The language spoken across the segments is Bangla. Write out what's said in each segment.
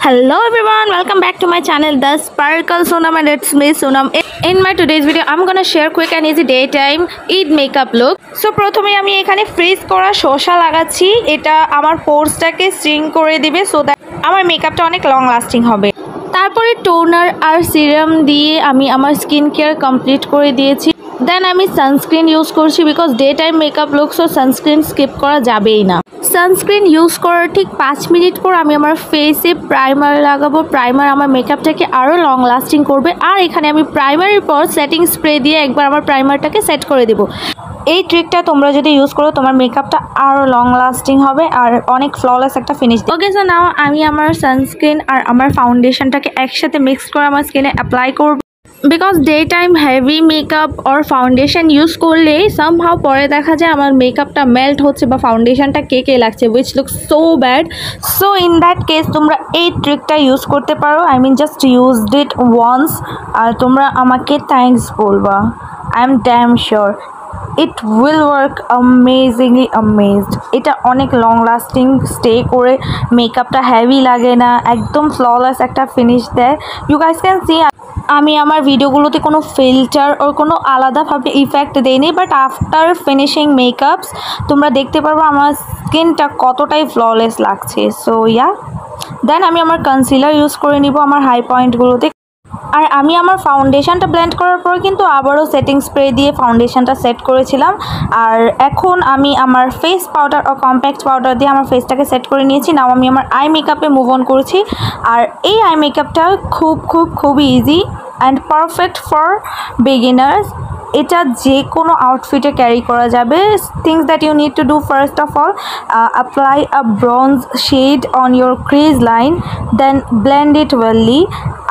Hello everyone, welcome back to my channel The Sparkle Sonam, and it's me Sonam. In my today's video I'm gonna share quick and easy daytime Eid makeup look. So প্রথমে আমি এখানে ফ্রিজ করা শসা লাগাচ্ছি, এটা আমার পোরসটাকে স্ট্রিং করে দিবে সো দ্যাট আমার মেকআপটা অনেক লং লাস্টিং হবে। তারপরে টোনার আর সিরাম দিয়ে আমি আমার স্কিন কেয়ার কমপ্লিট করে দিয়েছি। দেন আমি সানস্ক্রিন ইউজ করছি because day time makeup look, so sunscreen skip করা যাবেই না। সানস্ক্রিন ইউজ করার ঠিক 5 মিনিট পর আমি আমার ফেসে প্রাইমার লাগাবো। প্রাইমার আমার মেকআপটাকে আরও লং লাস্টিং করবে। আর এখানে আমি প্রাইমারের পর সেটিং স্প্রে দিয়ে একবার আমার প্রাইমারটাকে সেট করে দেবো। এই ট্রিকটা তোমরা যদি ইউজ করো তোমার মেকআপটা আরও লং লাস্টিং হবে আর অনেক ফ্ললেস একটা ফিনিশ। ওকে, সো নাও আমি আমার সানস্ক্রিন আর আমার ফাউন্ডেশনটাকে একসাথে মিক্স করে আমার স্কিনে অ্যাপ্লাই করবো। Because day time heavy makeup or foundation use করলে সামহাও পরে দেখা যায় আমার মেকআপটা মেল্ট হচ্ছে বা ফাউন্ডেশনটা কে লাগছে, which look so bad. So in that case তোমরা এই ট্রিকটা ইউজ করতে পারো। I mean just used it once আর তোমরা আমাকে থ্যাঙ্কস বলবা। I am damn sure it will work amazingly amazed. এটা অনেক লং লাস্টিং স্টে করে, মেকআপটা হেভি লাগে না, একদম ফ্ললেস একটা ফিনিশ দেয়। ইউ গাইস ক্যান সি আমি আমার ভিডিওগুলোতে কোনো ফিল্টার ওর কোনো আলাদাভাবে ইফেক্ট দেইনি, বাট আফটার ফিনিশিং মেকআপস তোমরা দেখতে পারবো আমার স্কিনটা কতটাই ফ্ললেস লাগছে। সো ইয়া, দেন আমি আমার কনসিলার ইউজ করে নিব আমার হাই পয়েন্টগুলোতে। আর আমি আমার ফাউন্ডেশনটা ব্লেন্ড করার পর কিন্তু আবারও সেটিং স্প্রে দিয়ে ফাউন্ডেশনটা সেট করেছিলাম। আর এখন আমি আমার ফেস পাউডার ও কম্প্যাক্ট পাউডার দিয়ে আমার ফেসটাকে সেট করে নিয়েছি। নাও আমি আমার আই মেকআপে মুভ অন করেছি। আর এই আই মেকআপটা খুবই easy and perfect for beginners. এটা যে কোনো আউটফিটে ক্যারি করা যাবে। Things that you need to do, first of all apply a bronze shade on your crease line, then blend it welly.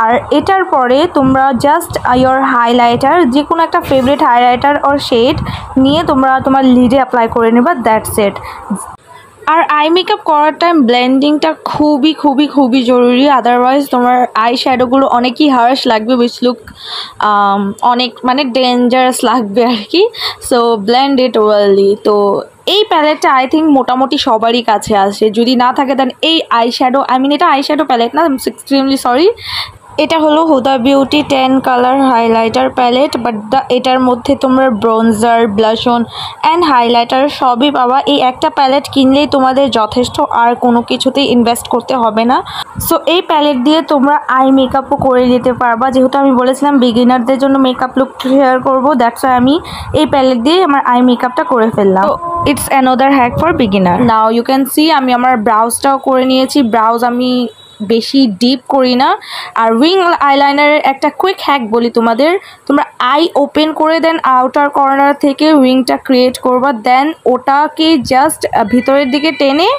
আর এটার পরে তোমরা জাস্ট ইয়োর হাইলাইটার, যে কোনো একটা ফেভারিট হাইলাইটার ওর শেড নিয়ে তোমরা তোমার লিডে অ্যাপ্লাই করে নেবা, দ্যাটস ইট। আর আই মেকআপ করার টাইম ব্লেন্ডিংটা খুবই জরুরি, আদারওয়াইজ তোমার আই শ্যাডোগুলো অনেকই হার্শ লাগবে, উইচ লুক অনেক মানে ডেঞ্জারাস লাগবে আর কি। So blend it ওয়েললি। তো এই প্যালেটটা আই থিঙ্ক মোটামুটি সবারই কাছে আসে, যদি না থাকে দেন এই আই শ্যাডো, আই মিন এটা আই শ্যাডো প্যালেট না, এক্সট্রিমলি সরি, এটা হলো Huda Beauty 10 colour highlighter palette. But এটার মধ্যে তোমরা ব্রোঞ্জার, ব্লাশন অ্যান্ড হাইলাইটার সবই পাবা। এই একটা প্যালেট কিনলেই তোমাদের যথেষ্ট, আর কোনো কিছুতেই ইনভেস্ট করতে হবে না। সো এই প্যালেট দিয়ে তোমরা আই মেকআপও করে নিতে পারবা। যেহেতু আমি বলেছিলাম বিগিনারদের জন্য মেকআপ লুক শেয়ার করবো, দ্যাটস ওয়াই আমি এই প্যালেট দিয়ে আমার আই মেকআপটা করে ফেললাম। তো it's another hack for beginner. Now you can see আমি আমার ব্রাউজটাও করে নিয়েছি। ব্রাউজ আমি বেশি ডিপ করি না। আর উইং আইলাইনারের একটা কুইক হ্যাক বলি তোমাদের, তোমরা আই ওপেন করে দেন আউটার কর্নার থেকে উইংটা ক্রিয়েট করবা, দেন ওটাকে জাস্ট ভিতরের দিকে টেনে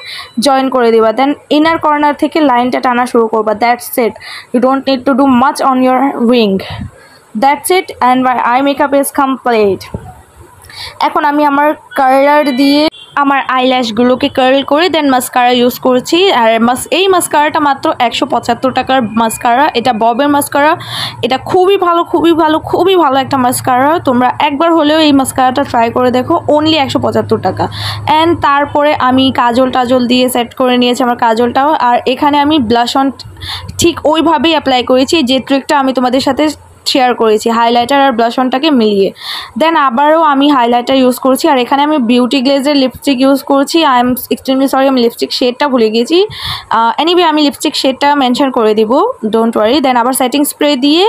জয়েন করে দিবা, দেন ইনার কর্নার থেকে লাইনটা টানা শুরু করবা, that's it. You don't need to do much on your wing, that's it and my eye makeup is complete. এখন আমি আমার কার্লার দিয়ে আমার আইল্যাশগুলোকে কার্ল করে দেন মাস্কারা ইউজ করছি। আর এই মাস্কারাটা মাত্র 175 টাকার মাস্কারা, এটা ববের মাস্কারা। এটা খুবই ভালো একটা মাস্কারা। তোমরা একবার হলেও এই মাস্কারাটা ট্রাই করে দেখো, অনলি 175 টাকা। অ্যান্ড তারপরে আমি কাজল দিয়ে সেট করে নিয়েছি আমার কাজলটাও। আর এখানে আমি ব্লাশন ঠিক ওইভাবেই অ্যাপ্লাই করেছি যে ট্রিকটা আমি তোমাদের সাথে শেয়ার করেছি, হাইলাইটার আর ব্লাশনটাকে মিলিয়ে। দেন আবারও আমি হাইলাইটার ইউজ করছি। আর এখানে আমি বিউটি গ্লেজের লিপস্টিক ইউজ করছি। আই এম এক্সট্রিমলি সরি, আমি লিপস্টিক শেডটা ভুলে গেছি। এনিওয়ে আমি লিপস্টিক শেডটা মেনশন করে দিব, ডোন্ট ওয়ারি। দেন আবার সেটিং স্প্রে দিয়ে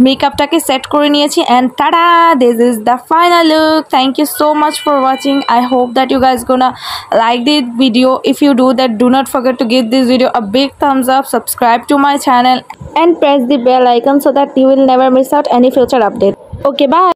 মেকআপটাকে সেট করে নিয়েছি। And tada, this is the final look. Thank you so much for watching. I hope that you guys gonna like this video. If you do that, do not forget to give this video a big thumbs up, subscribe to my channel and press the bell icon so that you will never miss out any future update. Okay, bye.